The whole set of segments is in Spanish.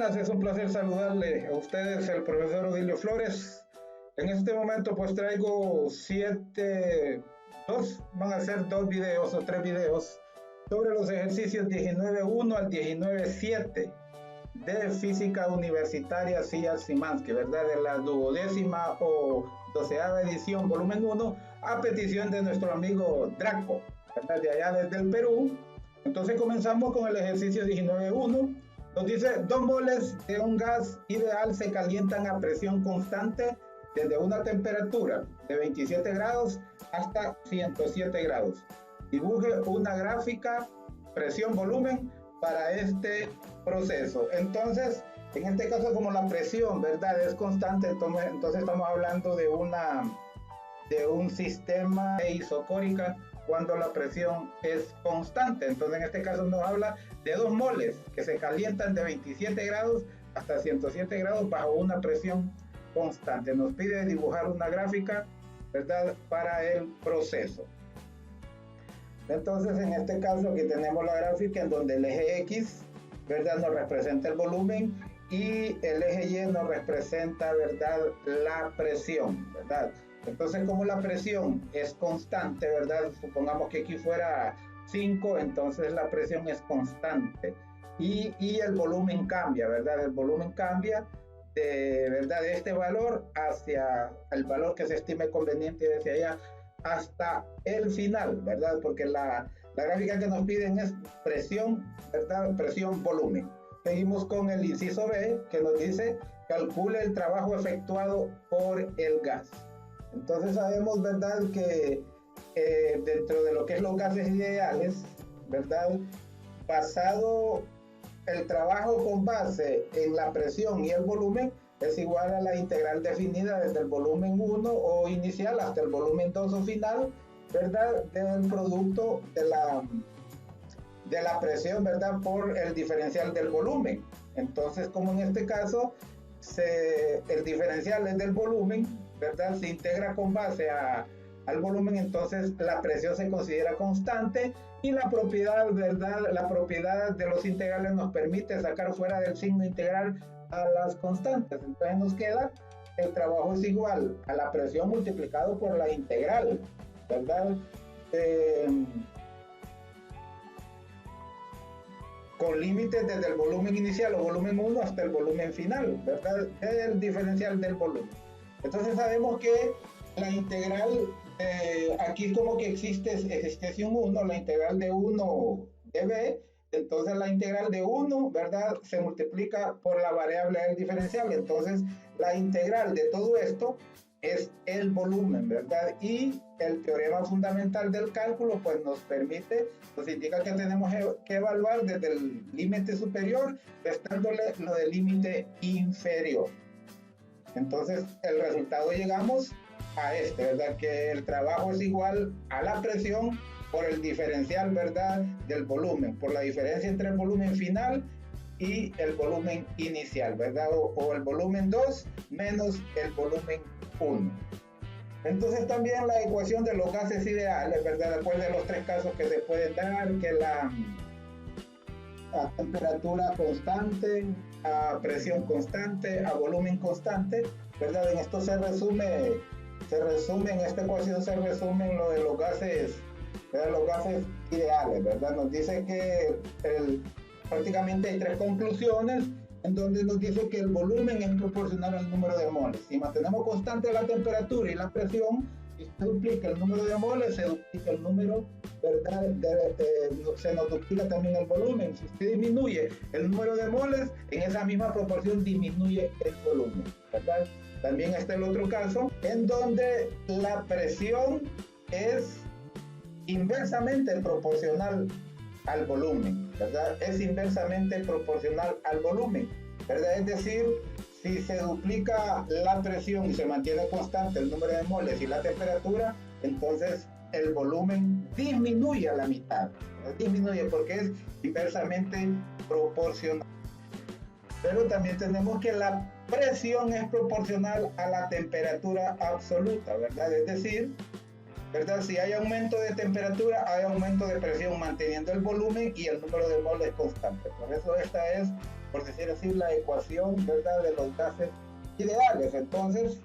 buenas, es un placer saludarle a ustedes, el profesor Odilio Flores. En este momento pues traigo van a ser 2 videos o 3 videos sobre los ejercicios 19.1 al 19.7 de Física Universitaria Csikszentmihalyi, ¿verdad? De la 12ª o 12ª edición, volumen 1, a petición de nuestro amigo Draco, ¿verdad? De allá desde el Perú. Entonces comenzamos con el ejercicio 19.1. Nos dice, 2 moles de un gas ideal se calientan a presión constante desde una temperatura de 27 grados hasta 107 grados. Dibuje una gráfica presión-volumen para este proceso. Entonces, en este caso, como la presión, ¿verdad?, es constante, entonces estamos hablando de un sistema isocórica cuando la presión es constante. Entonces, en este caso nos habla de 2 moles que se calientan de 27 grados hasta 107 grados bajo una presión constante. Nos pide dibujar una gráfica, ¿verdad?, para el proceso. Entonces, en este caso aquí tenemos la gráfica en donde el eje X, ¿verdad?, nos representa el volumen y el eje Y nos representa, ¿verdad?, la presión, ¿verdad? Entonces, como la presión es constante, ¿verdad? Supongamos que aquí fuera 5, entonces la presión es constante. Y el volumen cambia, ¿verdad? El volumen cambia ¿verdad?, de este valor hacia el valor que se estime conveniente desde allá hasta el final, ¿verdad? Porque la gráfica que nos piden es presión, ¿verdad? Presión-volumen. Seguimos con el inciso B, que nos dice, calcule el trabajo efectuado por el gas. Entonces sabemos, ¿verdad?, que dentro de lo que es los gases ideales, ¿verdad?, basado el trabajo con base en la presión y el volumen es igual a la integral definida desde el volumen 1 o inicial hasta el volumen 2 o final, ¿verdad?, del producto de la presión, ¿verdad?, por el diferencial del volumen. Entonces, como en este caso, el diferencial es del volumen, ¿verdad?, se integra con base al volumen, entonces la presión se considera constante y la propiedad, ¿verdad?, la propiedad de los integrales nos permite sacar fuera del signo integral a las constantes. Entonces nos queda el trabajo es igual a la presión multiplicado por la integral, ¿verdad?, con límites desde el volumen inicial o volumen 1 hasta el volumen final, ¿verdad?, el diferencial del volumen. Entonces sabemos que la integral, aquí como que existe un 1, la integral de 1 de b, entonces la integral de 1, ¿verdad?, se multiplica por la variable del diferencial. Entonces la integral de todo esto es el volumen, ¿verdad? Y el teorema fundamental del cálculo pues nos indica que tenemos que evaluar desde el límite superior restándole lo del límite inferior. Entonces el resultado llegamos a ¿verdad?, que el trabajo es igual a la presión por el diferencial, ¿verdad?, del volumen, por la diferencia entre el volumen final y el volumen inicial, ¿verdad? O el volumen 2 menos el volumen 1. Entonces también la ecuación de los gases ideales, ¿verdad?, después de los 3 casos que se pueden dar, que a temperatura constante, a presión constante, a volumen constante, ¿verdad? En esto en esta ecuación se resumen lo de los gases, ¿verdad?, los gases ideales, ¿verdad? Nos dice que prácticamente hay 3 conclusiones en donde nos dice que el volumen es proporcional al número de moles. Si mantenemos constante la temperatura y la presión, si se duplica el número de moles, se duplica el número, ¿verdad?, se nos duplica también el volumen. Si se disminuye el número de moles, en esa misma proporción disminuye el volumen, ¿verdad? También está el otro caso en donde la presión es inversamente proporcional al volumen, ¿verdad? Es inversamente proporcional al volumen, ¿verdad? Es decir, si se duplica la presión y se mantiene constante el número de moles y la temperatura, entonces el volumen disminuye a la mitad, ¿verdad? Disminuye porque es inversamente proporcional. Pero también tenemos que la presión es proporcional a la temperatura absoluta, ¿verdad? Es decir, ¿verdad?, si hay aumento de temperatura, hay aumento de presión, manteniendo el volumen y el número de moles constante. Por eso esta es por decir así, la ecuación, ¿verdad?, de los gases ideales. Entonces,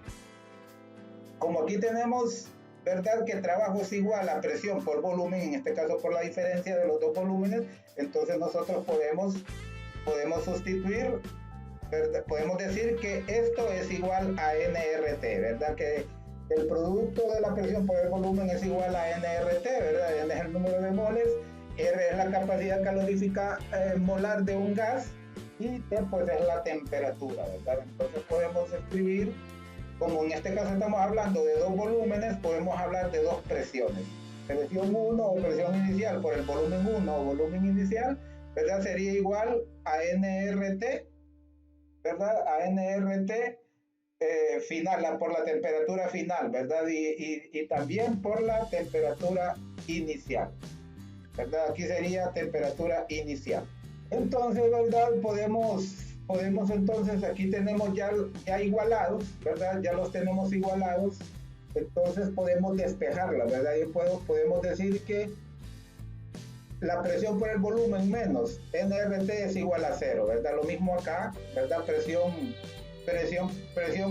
como aquí tenemos, ¿verdad?, que trabajo es igual a presión por volumen, en este caso por la diferencia de los dos volúmenes, entonces nosotros podemos sustituir, ¿verdad? Podemos decir que esto es igual a nRT, ¿verdad?, que el producto de la presión por el volumen es igual a nRT, ¿verdad? N es el número de moles, R es la capacidad calorífica molar de un gas, y T pues es la temperatura, ¿verdad? Entonces podemos escribir, como en este caso estamos hablando de dos volúmenes, podemos hablar de dos presiones. Presión 1 o presión inicial por el volumen 1 o volumen inicial, ¿verdad?, sería igual a nRT, ¿verdad? A nRT final, por la temperatura final, ¿verdad? Y también por la temperatura inicial, ¿verdad? Aquí sería temperatura inicial. Entonces, ¿verdad? Podemos entonces, aquí tenemos ya igualados, ¿verdad? Ya los tenemos igualados, entonces podemos despejarla, ¿verdad? Y podemos decir que la presión por el volumen menos nRT es igual a 0, ¿verdad? Lo mismo acá, ¿verdad? Presión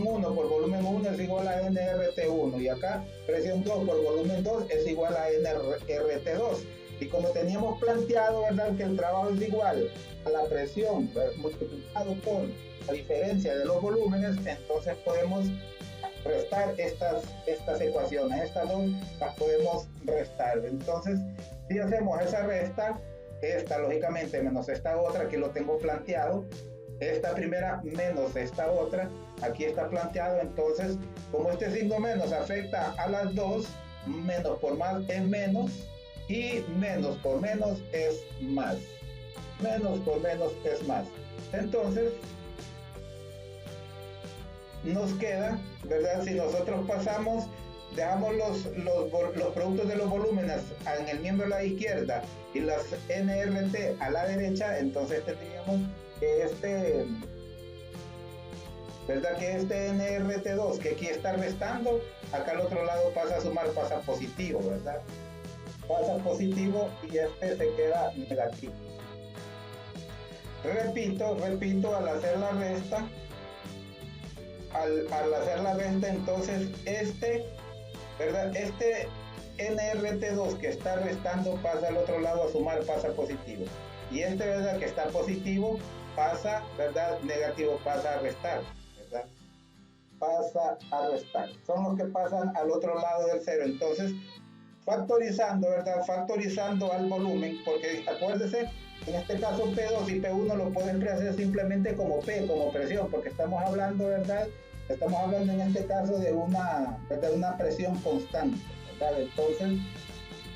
1 por volumen 1 es igual a nRT1, y acá presión 2 por volumen 2 es igual a nRT2. Y como teníamos planteado, ¿verdad?, que el trabajo es igual a la presión multiplicado por la diferencia de los volúmenes, entonces podemos restar estas ecuaciones. Estas dos las podemos restar. Entonces, si hacemos esa resta, esta lógicamente menos esta otra, aquí lo tengo planteado, esta primera menos esta otra, aquí está planteado. Entonces, como este signo menos afecta a las dos, menos por más es menos, y menos por menos es más. Menos por menos es más. Entonces, nos queda, ¿verdad? Si nosotros pasamos, dejamos los productos de los volúmenes en el miembro a la izquierda y las nRT a la derecha, entonces tendríamos que ¿verdad?, que este nRT2 que aquí está restando, acá al otro lado pasa a sumar, pasa positivo, ¿verdad? Pasa positivo y este se queda negativo. Repito, al hacer la resta, entonces ¿verdad?, este nRT2 que está restando pasa al otro lado a sumar, pasa positivo. Y este, ¿verdad?, que está positivo pasa, ¿verdad?, negativo, pasa a restar, ¿verdad? Pasa a restar. Son los que pasan al otro lado del cero. Entonces, factorizando, ¿verdad?, factorizando al volumen, porque acuérdese, en este caso P2 y P1 lo pueden hacer simplemente como P, como presión, porque estamos hablando, ¿verdad?, estamos hablando en este caso de una presión constante, ¿verdad? Entonces,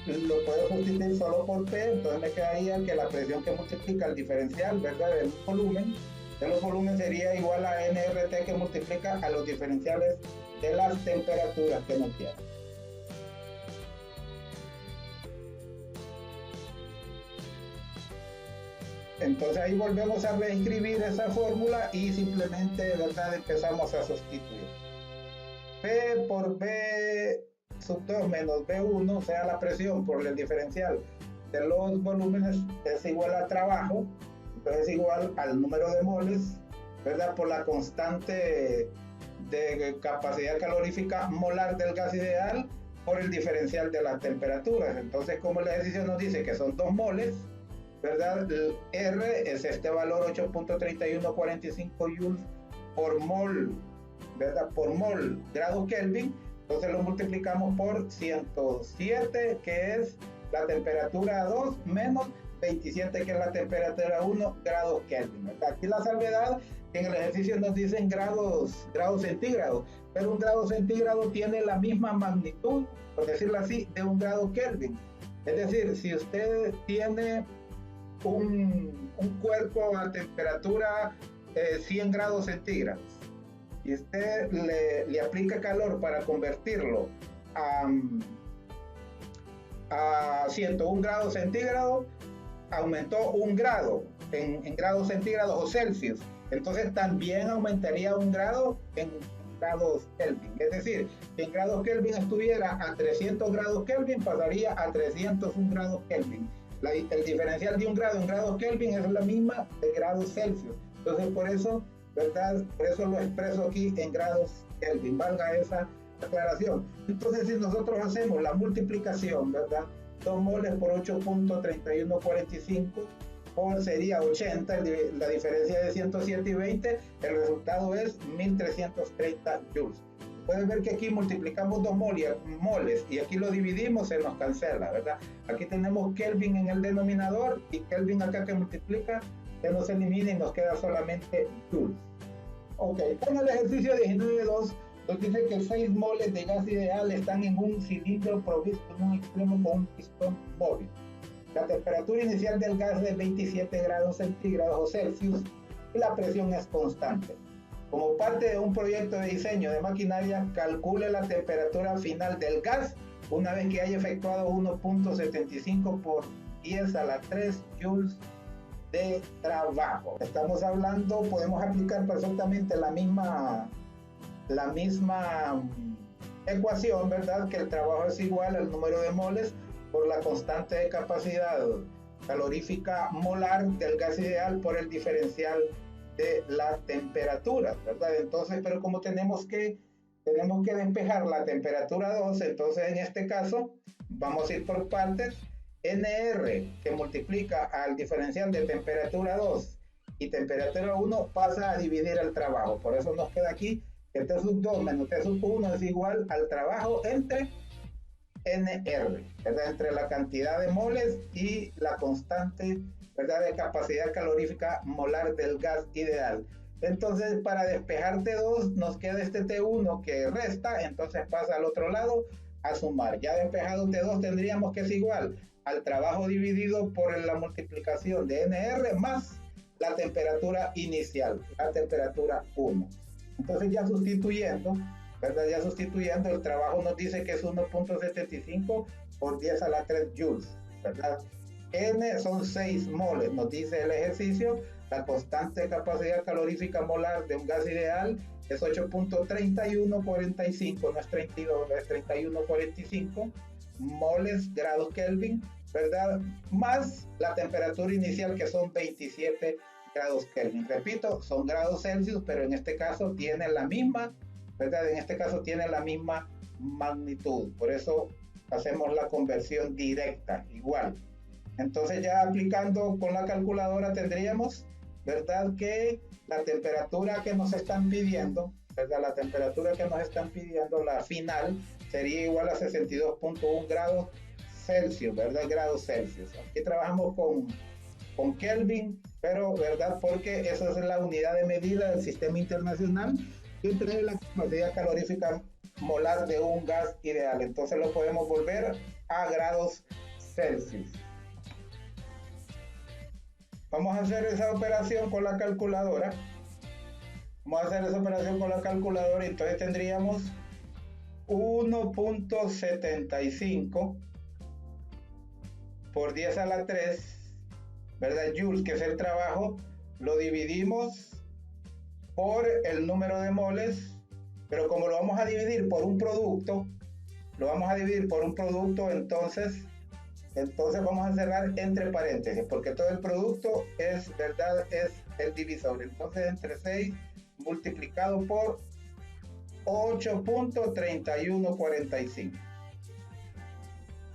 lo puedo sustituir solo por P, entonces me quedaría que la presión que multiplica el diferencial, ¿verdad?, del volumen, de los volúmenes sería igual a nRT que multiplica a los diferenciales de las temperaturas que nos quedan. Entonces ahí volvemos a reescribir esa fórmula y simplemente, ¿verdad?, empezamos a sustituir. P por B sub 2 menos B1, o sea, la presión por el diferencial de los volúmenes, es igual al trabajo, entonces es igual al número de moles, ¿verdad?, por la constante de capacidad calorífica molar del gas ideal por el diferencial de las temperaturas. Entonces, como el ejercicio nos dice que son 2 moles, ¿verdad?, el R es este valor 8.3145 joules por mol, ¿verdad?, por mol grado Kelvin. Entonces lo multiplicamos por 107, que es la temperatura 2, menos 27, que es la temperatura 1 grados Kelvin, ¿verdad? Aquí la salvedad, que en el ejercicio nos dicen grados centígrados, pero un grado centígrado tiene la misma magnitud, por decirlo así, de un grado Kelvin. Es decir, si usted tiene un cuerpo a temperatura 100 grados centígrados y usted le aplica calor para convertirlo a 101 grados centígrados, aumentó 1 grado en grados centígrados o Celsius, entonces también aumentaría 1 grado en grados Kelvin. Es decir, si en grados Kelvin estuviera a 300 grados Kelvin, pasaría a 301 grados Kelvin. El diferencial de 1 grado en grados Kelvin es la misma de grados Celsius. Entonces, por eso, ¿verdad? Por eso lo expreso aquí en grados Kelvin, valga esa aclaración. Entonces, si nosotros hacemos la multiplicación, ¿verdad? 2 moles por 8.3145 sería 80, la diferencia de 107 y 20, el resultado es 1330 joules. Pueden ver que aquí multiplicamos 2 moles y aquí lo dividimos, se nos cancela, ¿verdad? Aquí tenemos Kelvin en el denominador y Kelvin acá que multiplica, se nos elimina y nos queda solamente joules. Ok, en el ejercicio 19.2 nos dice que 6 moles de gas ideal están en un cilindro provisto en un extremo con un pistón móvil. La temperatura inicial del gas es de 27 grados centígrados o Celsius y la presión es constante. Como parte de un proyecto de diseño de maquinaria, calcule la temperatura final del gas una vez que haya efectuado 1.75 por 10 a la 3 joules de trabajo. Estamos hablando, podemos aplicar perfectamente la misma ecuación, ¿verdad? Que el trabajo es igual al número de moles por la constante de capacidad calorífica molar del gas ideal por el diferencial de la temperatura, ¿verdad? Entonces, pero como tenemos que despejar la temperatura 2, entonces en este caso vamos a ir por partes. NR, que multiplica al diferencial de temperatura 2 y temperatura 1, pasa a dividir el trabajo. Por eso nos queda aquí que T sub 2 menos T sub 1 es igual al trabajo entre NR, ¿verdad? Entre la cantidad de moles y la constante, ¿verdad?, de capacidad calorífica molar del gas ideal. Entonces, para despejar T2 nos queda este T1 que resta, entonces pasa al otro lado a sumar. Ya despejado T2 tendríamos que es igual al trabajo dividido por la multiplicación de NR más la temperatura inicial, la temperatura 1. Entonces ya sustituyendo, ¿verdad? Ya sustituyendo, el trabajo nos dice que es 1.75 por 10 a la 3 joules, ¿verdad? N son 6 moles, nos dice el ejercicio. La constante de capacidad calorífica molar de un gas ideal es 8.3145, no es 32, es 3145 moles grados Kelvin, ¿verdad? Más la temperatura inicial que son 27 grados Kelvin. Repito, son grados Celsius, pero en este caso tiene la misma, ¿verdad? En este caso tiene la misma magnitud. Por eso hacemos la conversión directa, igual. Entonces ya aplicando con la calculadora tendríamos, ¿verdad?, que la temperatura que nos están pidiendo, ¿verdad?, la temperatura que nos están pidiendo, la final, sería igual a 62.1 grados Celsius, ¿verdad? Grados Celsius. Aquí trabajamos con Kelvin, pero, ¿verdad?, porque esa es la unidad de medida del sistema internacional que trae la capacidad calorífica molar de un gas ideal. Entonces lo podemos volver a grados Celsius. Vamos a hacer esa operación con la calculadora. Vamos a hacer esa operación con la calculadora y entonces tendríamos 1.75 por 10 a la 3, ¿verdad? Joules, que es el trabajo, lo dividimos por el número de moles, pero como lo vamos a dividir por un producto, entonces vamos a cerrar entre paréntesis, porque todo el producto es, ¿verdad?, es el divisor. Entonces entre 6 multiplicado por 8.3145,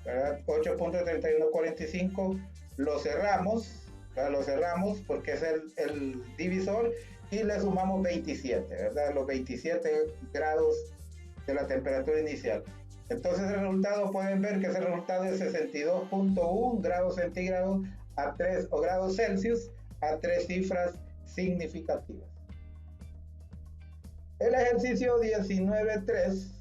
¿verdad? 8.3145 lo cerramos, ¿verdad? Lo cerramos porque es el divisor y le sumamos 27, ¿verdad? Los 27 grados de la temperatura inicial. Entonces el resultado, pueden ver que ese resultado es 62.1 grados centígrados a 3 o grados Celsius a 3 cifras significativas. El ejercicio 19.3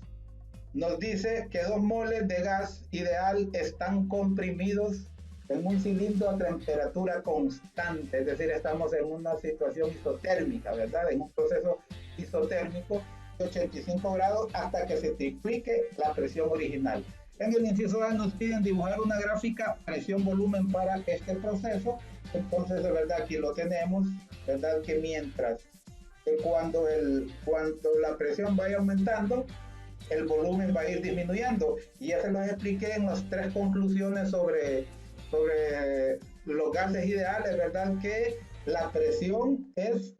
nos dice que 2 moles de gas ideal están comprimidos en un cilindro a temperatura constante, es decir, estamos en una situación isotérmica, ¿verdad? En un proceso isotérmico de 85 grados hasta que se triplique la presión original. En el inciso A nos piden dibujar una gráfica presión-volumen para este proceso. Entonces, de verdad, aquí lo tenemos, ¿verdad? Que mientras que cuando la presión vaya aumentando, el volumen va a ir disminuyendo. Y ya se los expliqué en las 3 conclusiones sobre los gases ideales, ¿verdad? Que la presión es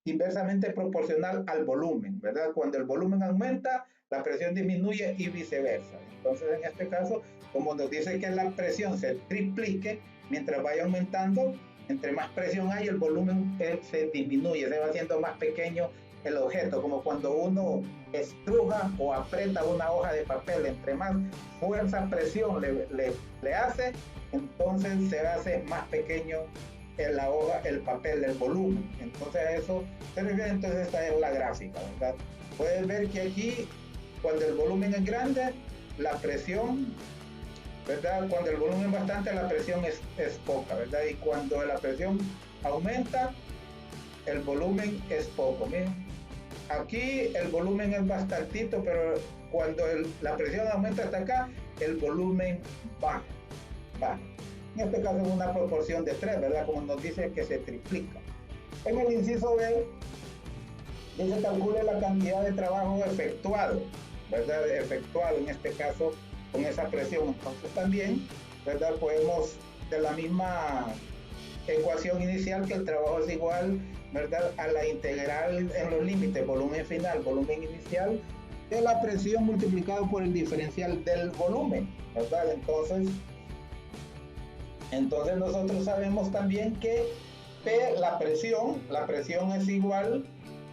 inversamente proporcional al volumen, ¿verdad? Cuando el volumen aumenta, la presión disminuye y viceversa. Entonces, en este caso, como nos dice que la presión se triplique, mientras vaya aumentando, entre más presión hay, el volumen se disminuye, se va haciendo más pequeño el objeto, como cuando uno estruja o aprieta una hoja de papel, entre más fuerza, presión le hace, entonces se hace más pequeño en la hoja, el papel, el volumen. Entonces eso se refiere, entonces esta es la gráfica, ¿verdad? Puedes ver que aquí, cuando el volumen es grande, la presión, ¿verdad? Cuando el volumen es bastante, la presión es poca, ¿verdad? Y cuando la presión aumenta, el volumen es poco. Miren, aquí el volumen es bastantito, pero cuando la presión aumenta hasta acá, el volumen baja. En este caso es una proporción de 3, ¿verdad? Como nos dice que se triplica. En el inciso B, dice calcule la cantidad de trabajo efectuado, ¿verdad? Efectuado en este caso con esa presión. Entonces también, ¿verdad? Podemos, de la misma ecuación inicial, que el trabajo es igual, ¿verdad?, a la integral en los límites, volumen final, volumen inicial, de la presión multiplicado por el diferencial del volumen, ¿verdad? Entonces nosotros sabemos también que P, la presión es igual,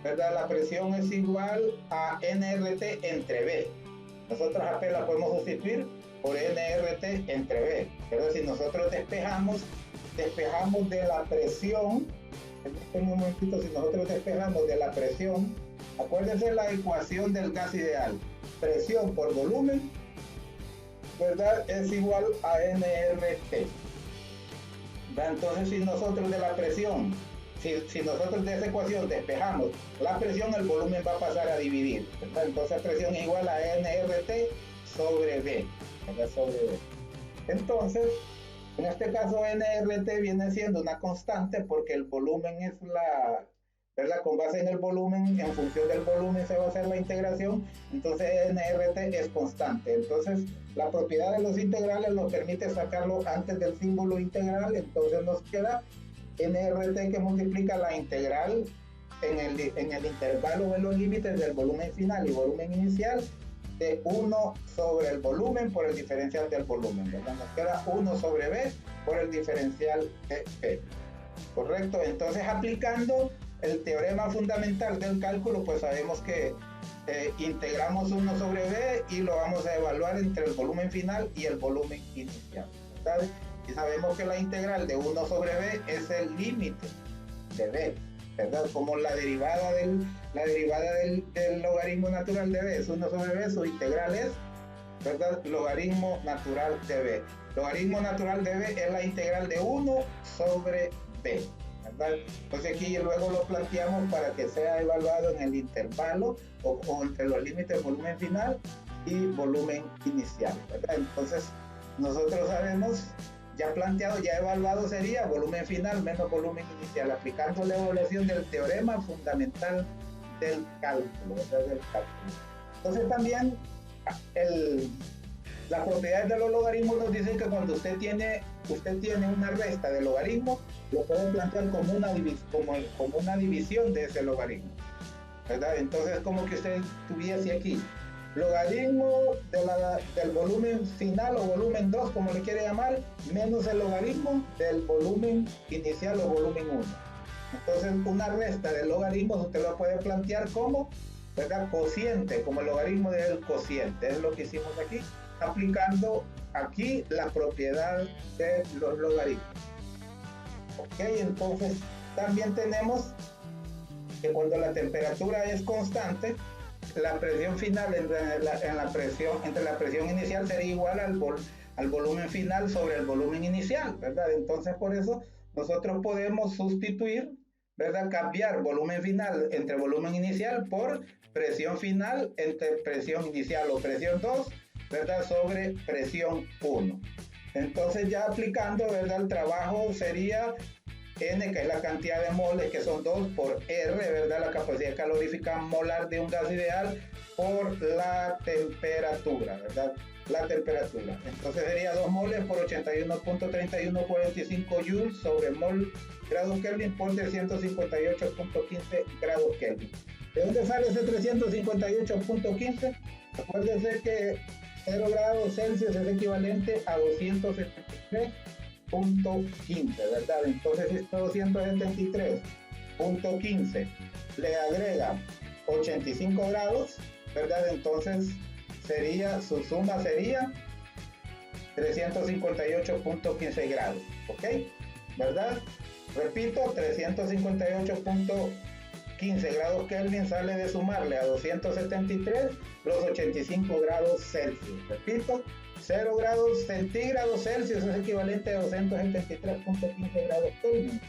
¿verdad? La presión es igual a nRT entre B. Nosotros a P la podemos sustituir por nRT entre B. Pero si nosotros despejamos de la presión, en un momentito, si nosotros despejamos de la presión, acuérdense la ecuación del gas ideal. Presión por volumen, ¿verdad?, es igual a nRT. Entonces, si nosotros de la presión, si nosotros de esa ecuación despejamos la presión, el volumen va a pasar a dividir, ¿verdad? Entonces, presión es igual a nRT sobre V, ¿verdad? Sobre V. Entonces, en este caso, nRT viene siendo una constante porque el volumen es ¿verdad? Con base en el volumen, en función del volumen se va a hacer la integración, entonces nRT es constante. Entonces, la propiedad de los integrales nos permite sacarlo antes del símbolo integral, entonces nos queda nRT que multiplica la integral en el intervalo de los límites del volumen final y volumen inicial, de 1 sobre el volumen por el diferencial del volumen, ¿verdad? Nos queda 1 sobre B por el diferencial de P, ¿correcto? Entonces, aplicando el teorema fundamental del cálculo, pues sabemos que integramos 1 sobre B y lo vamos a evaluar entre el volumen final y el volumen inicial, ¿verdad? Y sabemos que la integral de 1 sobre B es el límite de B, ¿verdad? Como la derivada del logaritmo natural de B es 1 sobre B, su integral es, ¿verdad?, logaritmo natural de B. Logaritmo natural de B es la integral de 1 sobre B, ¿verdad? Entonces aquí luego lo planteamos para que sea evaluado en el intervalo o entre los límites volumen final y volumen inicial, ¿verdad? Entonces nosotros sabemos, ya planteado, ya evaluado sería volumen final menos volumen inicial, aplicando la evaluación del teorema fundamental del cálculo, ¿verdad? Del cálculo. Entonces también las propiedades de los logaritmos nos dicen que cuando usted tiene una resta de logaritmo, lo puede plantear como una división de ese logaritmo, ¿verdad? Entonces, como que usted tuviese aquí logaritmo del volumen final o volumen 2, como le quiere llamar, menos el logaritmo del volumen inicial o volumen 1. Entonces, una resta de logaritmos usted lo puede plantear como, ¿verdad?, cociente, como el logaritmo del cociente. Es lo que hicimos aquí, aplicando aquí la propiedad de los logaritmos. Ok, entonces también tenemos que cuando la temperatura es constante, la presión final entre la presión inicial sería igual al volumen final sobre el volumen inicial, ¿verdad? Entonces, por eso nosotros podemos sustituir, ¿verdad?, cambiar volumen final entre volumen inicial por presión final entre presión inicial o presión 2, ¿verdad?, sobre presión 1. Entonces, ya aplicando, ¿verdad?, el trabajo sería N, que es la cantidad de moles, que son 2 por R, ¿verdad? La capacidad calorífica molar de un gas ideal por la temperatura, ¿verdad? La temperatura. Entonces sería 2 moles por 81.3145 joules sobre mol grados Kelvin por 358.15 grados Kelvin. ¿De dónde sale ese 358.15? Acuérdense que 0 grados Celsius es equivalente a 273.15, ¿verdad? Entonces, este 273.15 le agrega 85 grados, ¿verdad? Entonces, su suma sería 358.15 grados, ¿ok? ¿Verdad? Repito, 358.15 grados Kelvin sale de sumarle a 273 los 85 grados Celsius. Repito, 0 grados centígrados Celsius es equivalente a 273.15 grados Kelvin,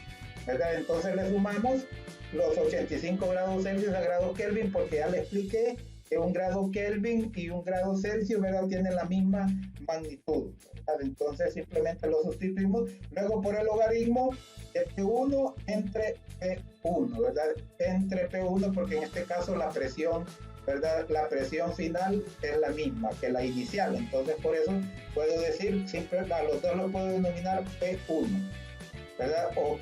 ¿verdad? Entonces le sumamos los 85 grados Celsius a grados Kelvin, porque ya le expliqué que un grado Kelvin y un grado Celsius, ¿verdad?, tienen la misma magnitud, ¿verdad? Entonces simplemente lo sustituimos luego por el logaritmo de P1 entre P1, ¿verdad? Entre P1, porque en este caso la presión, ¿verdad?, la presión final es la misma que la inicial. Entonces por eso puedo decir, siempre a los dos los puedo denominar P1, ¿verdad? O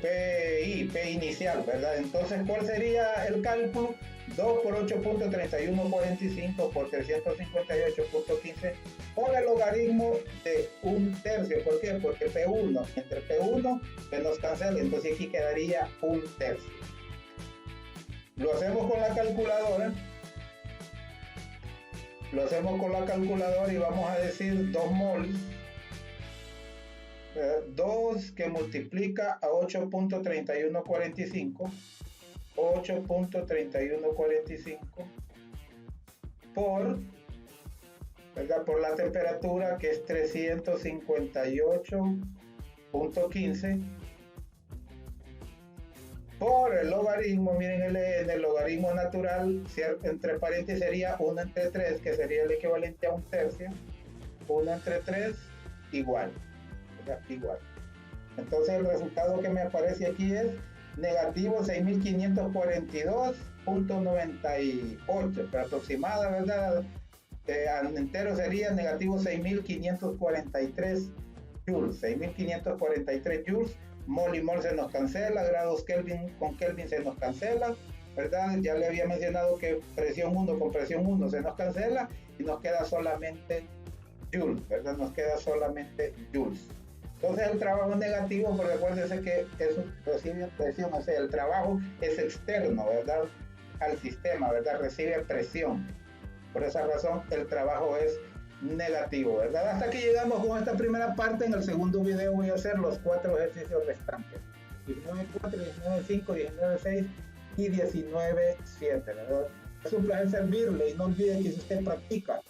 PI, P inicial, ¿verdad? Entonces, ¿cuál sería el cálculo? 2 por 8.3145 por 358.15 por el logaritmo de 1/3. ¿Por qué? Porque P1 entre P1 se nos cancela, entonces aquí quedaría 1/3. Lo hacemos con la calculadora. Y vamos a decir 2 moles. 2 que multiplica a 8.3145 por, ¿verdad?, por la temperatura, que es 358.15 por el logaritmo. Miren, el logaritmo natural, entre paréntesis sería 1 entre 3, que sería el equivalente a 1/3. 1 entre 3 igual. Entonces el resultado que me aparece aquí es negativo 6.542.98, pero aproximada, ¿verdad? Entero sería negativo 6.543 joules. 6.543 joules. Mol y mol se nos cancela, grados Kelvin con Kelvin se nos cancela, ¿verdad? Ya le había mencionado que presión 1 con presión 1 se nos cancela y nos queda solamente joules, ¿verdad? Nos queda solamente joules. Entonces el trabajo negativo, porque acuérdense que eso recibe presión, o sea, el trabajo es externo, ¿verdad?, al sistema, ¿verdad? Recibe presión. Por esa razón el trabajo es negativo, ¿verdad? Hasta aquí llegamos con esta primera parte. En el segundo video voy a hacer los 4 ejercicios restantes: 19.4, 19.5, 19.6 y 19.7, ¿verdad? Es un placer servirle, y no olvide que si usted practica,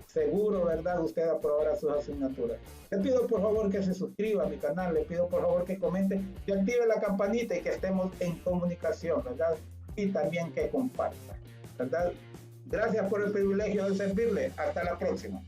seguro, ¿verdad?, usted aprobará sus asignaturas. Le pido por favor que se suscriba a mi canal, le pido por favor que comente y active la campanita, y que estemos en comunicación, ¿verdad? Y también que comparta, ¿verdad? Gracias por el privilegio de servirle. Hasta la próxima.